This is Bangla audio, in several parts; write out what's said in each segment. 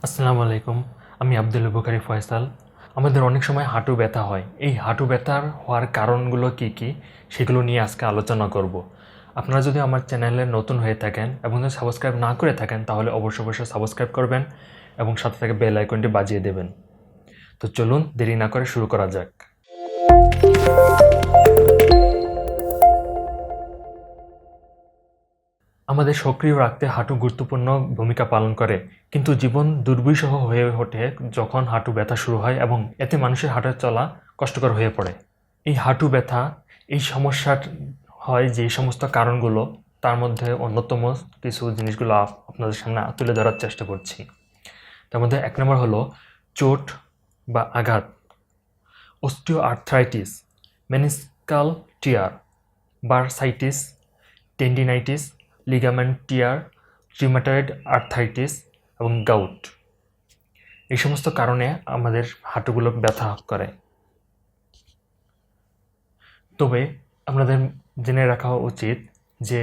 আসসালামু আলাইকুম। আমি আব্দুল বুখারী ফয়সাল। আমাদের অনেক সময় হাঁটু ব্যথা হয়। এই হাঁটু ব্যথার হওয়ার কারণগুলো কী কী সেগুলো নিয়ে আজকে আলোচনা করব। আপনারা যদি আমার চ্যানেলে নতুন হয়ে থাকেন এবং যদি সাবস্ক্রাইব না করে থাকেন তাহলে অবশ্যই সাবস্ক্রাইব করবেন এবং সাথে থেকে বেল আইকনটি বাজিয়ে দেবেন। তো চলুন দেরি না করে শুরু করা যাক। আমাদের সক্রিয় রাখতে হাঁটু গুরুত্বপূর্ণ ভূমিকা পালন করে, কিন্তু জীবন দুর্বিষহ হয়ে ওঠে যখন হাঁটু ব্যথা শুরু হয় এবং এতে মানুষের হাঁটা চলা কষ্টকর হয়ে পড়ে। এই হাঁটু ব্যথা এই সমস্যার হয় যে সমস্ত কারণগুলো, তার মধ্যে অন্যতম কিছু জিনিসগুলো আপনাদের সামনে তুলে ধরার চেষ্টা করছি। তার মধ্যে 1 নম্বর হলো চোট বা আঘাত, অস্টিওআর্থ্রাইটিস, মেনিসকাল টিয়ার, বারসাইটিস, টেন্ডিনাইটিস, লিগামেন্ট টিয়ার, রিউমাটয়েড আর্থ্রাইটিস এবং গাউট। এই সমস্ত কারণে আমাদের হাঁটুগুলো ব্যথা করে। তবে আপনাদের জেনে রাখা উচিত যে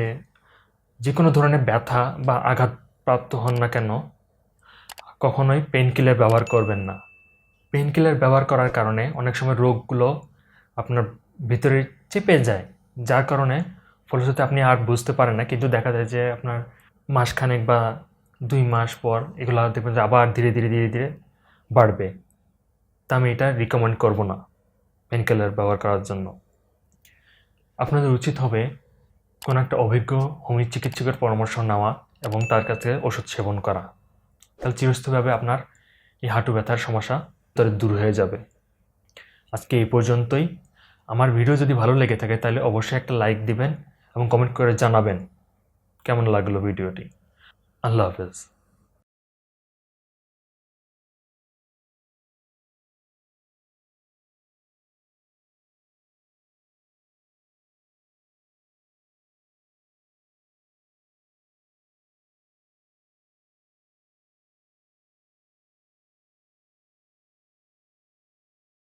যে কোনো ধরনের ব্যথা বা আঘাতপ্রাপ্ত হন না কেন কখনোই পেইনকিলার ব্যবহার করবেন না। পেইনকিলার ব্যবহার করার কারণে অনেক সময় রোগগুলো আপনার ভিতরে চেপে যায়, যার কারণে ফলশ্রুতিতে আপনি আর বুঝতে পারেন না, কিন্তু দেখা যায় যে আপনার মাসখানেক বা 2 মাস পর এগুলো দেখবেন যে আবার ধীরে ধীরে বাড়বে। তা আমি এটা রিকমেন্ড করব না পেইনকিলার ব্যবহার করার জন্য। আপনাদের উচিত হবে কোনো একটা অভিজ্ঞ হোমিও চিকিৎসকের পরামর্শ নেওয়া এবং তার কাছে ওষুধ সেবন করা। তাহলে চিরস্থায়ীভাবে আপনার এই হাঁটু ব্যথার সমস্যা দূর হয়ে যাবে। আজকে এই পর্যন্তই। আমার ভিডিও যদি ভালো লেগে থাকে তাহলে অবশ্যই একটা লাইক দিবেন এবং কমেন্ট করে জানাবেন কেমন লাগলো ভিডিওটি। আল্লাহ হাফেজ।